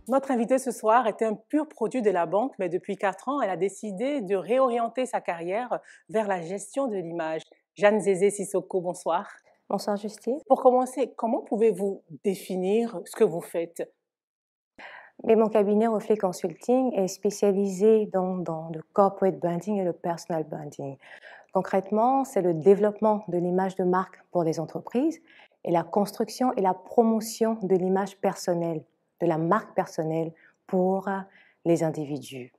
Notre invitée ce soir est un pur produit de la banque, mais depuis 4 ans, elle a décidé de réorienter sa carrière vers la gestion de l'image. Jeanne Zézé Sissoko, bonsoir. Bonsoir Justine. Pour commencer, comment pouvez-vous définir ce que vous faites? Mais mon cabinet Reflet Consulting est spécialisé dans le corporate branding et le personal branding. Concrètement, c'est le développement de l'image de marque pour les entreprises et la construction et la promotion de l'image personnelle, de la marque personnelle pour les individus.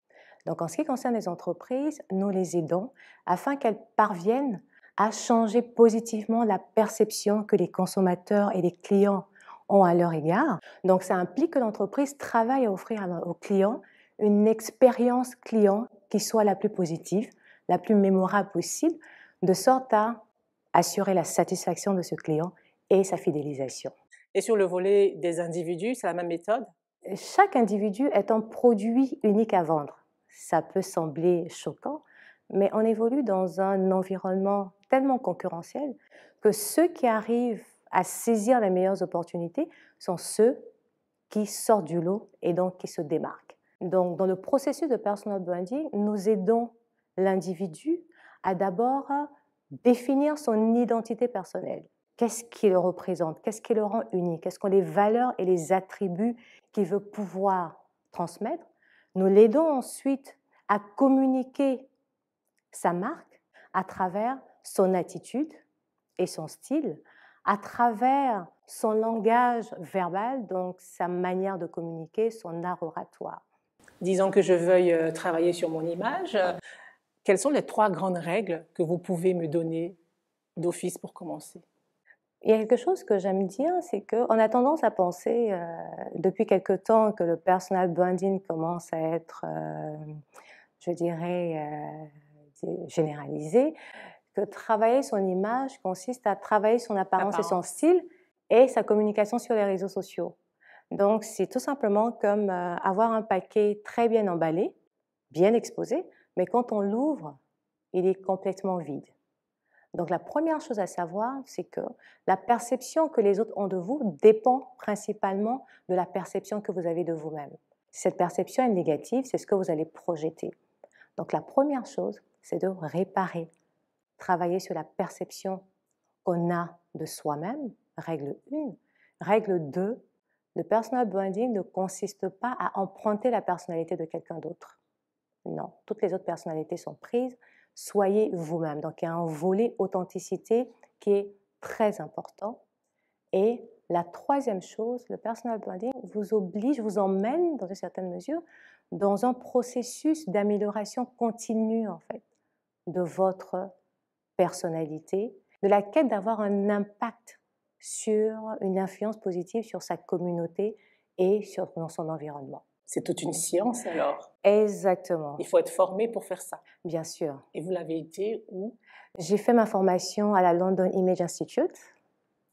Donc en ce qui concerne les entreprises, nous les aidons afin qu'elles parviennent à changer positivement la perception que les consommateurs et les clients ont à leur égard. Donc ça implique que l'entreprise travaille à offrir aux clients une expérience client qui soit la plus positive, la plus mémorable possible, de sorte à assurer la satisfaction de ce client et sa fidélisation. Et sur le volet des individus, c'est la même méthode? Chaque individu est un produit unique à vendre. Ça peut sembler choquant, mais on évolue dans un environnement tellement concurrentiel que ceux qui arrivent à saisir les meilleures opportunités sont ceux qui sortent du lot et donc qui se démarquent. Donc, dans le processus de personal branding, nous aidons l'individu à d'abord définir son identité personnelle. Qu'est-ce qui le représente? Qu'est-ce qui le rend unique? Quelles sont les valeurs et les attributs qu'il veut pouvoir transmettre? Nous l'aidons ensuite à communiquer sa marque à travers son attitude et son style, à travers son langage verbal, donc sa manière de communiquer, son art oratoire. Disons que je veuille travailler sur mon image. Quelles sont les 3 grandes règles que vous pouvez me donner d'office pour commencer? Il y a quelque chose que j'aime dire, c'est qu'on a tendance à penser depuis quelque temps que le personal branding commence à être, je dirais, généralisé, que travailler son image consiste à travailler son apparence et son style et sa communication sur les réseaux sociaux. Donc, c'est tout simplement comme avoir un paquet très bien emballé, bien exposé, mais quand on l'ouvre, il est complètement vide. Donc, la première chose à savoir, c'est que la perception que les autres ont de vous dépend principalement de la perception que vous avez de vous-même. Si cette perception est négative, c'est ce que vous allez projeter. Donc, la première chose, c'est de réparer, travailler sur la perception qu'on a de soi-même, règle 1. Règle 2, le personal branding ne consiste pas à emprunter la personnalité de quelqu'un d'autre. Non, toutes les autres personnalités sont prises. Soyez vous-même. Donc, il y a un volet authenticité qui est très important. Et la troisième chose, le personal branding vous oblige, vous emmène dans une certaine mesure dans un processus d'amélioration continue en fait de votre personnalité, de la quête d'avoir un impact sur une influence positive sur sa communauté et dans son environnement. C'est toute une science alors. Exactement. Il faut être formé pour faire ça. Bien sûr. Et vous l'avez été où? J'ai fait ma formation à la London Image Institute.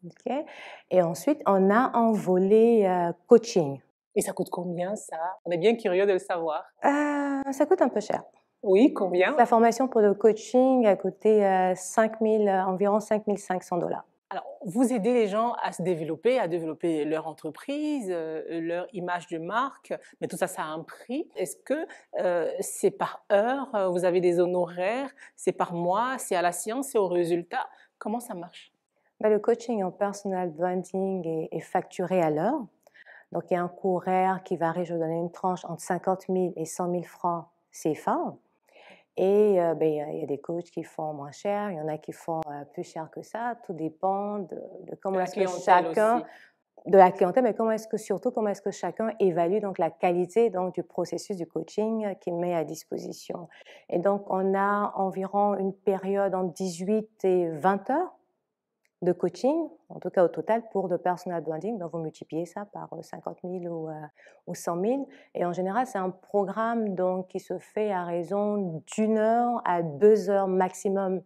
Okay. Et ensuite, on a un volet coaching. Et ça coûte combien ça? On est bien curieux de le savoir. Ça coûte un peu cher. Oui, combien? La formation pour le coaching a coûté environ 5 500 $. Alors, vous aidez les gens à se développer, à développer leur entreprise, leur image de marque, mais tout ça, ça a un prix. Est-ce que c'est par heure? Vous avez des honoraires? C'est par mois? C'est à la séance? C'est au résultat? Comment ça marche? Le coaching en personal branding est facturé à l'heure. Donc, il y a un coût horaire qui varie, je vais donner une tranche, entre 50 000 et 100 000 francs CFA. Et il y a des coachs qui font moins cher, il y en a qui font plus cher que ça. Tout dépend de comment est-ce que chacun, de la clientèle, mais comment est-ce que chacun évalue donc la qualité donc du processus du coaching qu'il met à disposition. Et donc on a environ une période entre 18 et 20 heures de coaching, en tout cas au total pour le personal branding, donc vous multipliez ça par 50 000 ou 100 000. Et en général, c'est un programme donc, qui se fait à raison d'1 heure à 2 heures maximum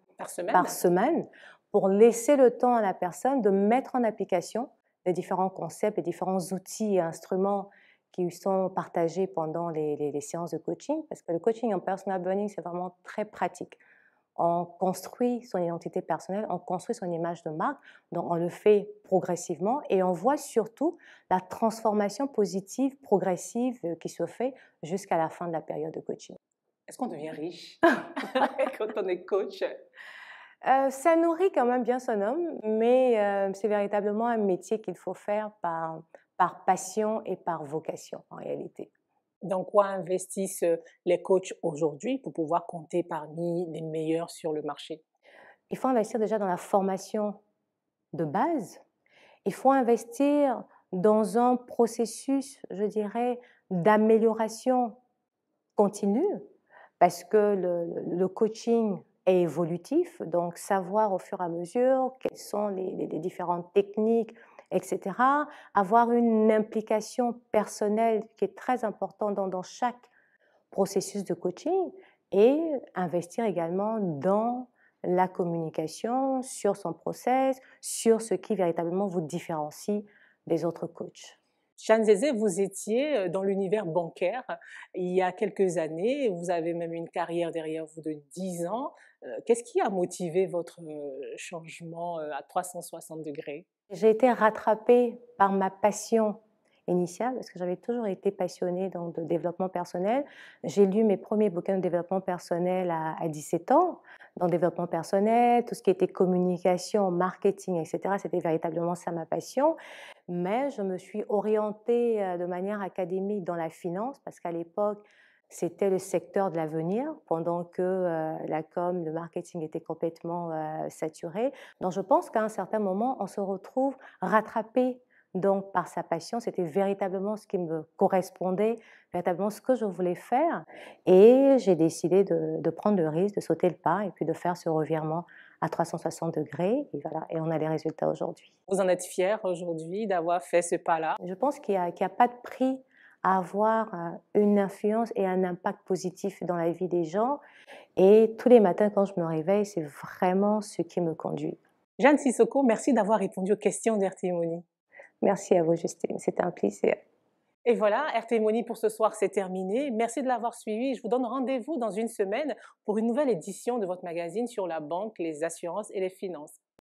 par semaine pour laisser le temps à la personne de mettre en application les différents concepts, les différents outils et instruments qui sont partagés pendant les séances de coaching, parce que le coaching en personal branding, c'est vraiment très pratique. on construit son identité personnelle, on construit son image de marque, donc on le fait progressivement et on voit surtout la transformation positive, progressive qui se fait jusqu'à la fin de la période de coaching. Est-ce qu'on devient riche quand on est coach? Ça nourrit quand même bien son homme, mais c'est véritablement un métier qu'il faut faire par passion et par vocation en réalité. Dans quoi investissent les coachs aujourd'hui pour pouvoir compter parmi les meilleurs sur le marché? Il faut investir déjà dans la formation de base. Il faut investir dans un processus, je dirais, d'amélioration continue, parce que le coaching est évolutif, donc savoir au fur et à mesure quelles sont les différentes techniques, etc. Avoir une implication personnelle qui est très importante dans chaque processus de coaching et investir également dans la communication, sur son process, sur ce qui véritablement vous différencie des autres coachs. Jeanne Zézé, vous étiez dans l'univers bancaire il y a quelques années, vous avez même une carrière derrière vous de 10 ans. Qu'est-ce qui a motivé votre changement à 360 degrés? J'ai été rattrapée par ma passion initiale, parce que j'avais toujours été passionnée donc, de développement personnel. J'ai lu mes premiers bouquins de développement personnel à 17 ans. Dans développement personnel, tout ce qui était communication, marketing, etc., c'était véritablement ça ma passion. Mais je me suis orientée de manière académique dans la finance, parce qu'à l'époque, c'était le secteur de l'avenir, pendant que la com, le marketing était complètement saturé. Donc je pense qu'à un certain moment, on se retrouve rattrapé donc par sa passion. C'était véritablement ce qui me correspondait, véritablement ce que je voulais faire. Et j'ai décidé de prendre le risque, de sauter le pas et puis de faire ce revirement à 360 degrés. Et voilà, et on a les résultats aujourd'hui. Vous en êtes fière aujourd'hui d'avoir fait ce pas-là? Je pense qu'il y a pas de prix à avoir une influence et un impact positif dans la vie des gens. Et tous les matins, quand je me réveille, c'est vraiment ce qui me conduit. Jeanne Sissoko, merci d'avoir répondu aux questions d'RTI Money. Merci à vous, Justine. C'était un plaisir. Et voilà, RTI Money pour ce soir, c'est terminé. Merci de l'avoir suivi. Je vous donne rendez-vous dans une semaine pour une nouvelle édition de votre magazine sur la banque, les assurances et les finances.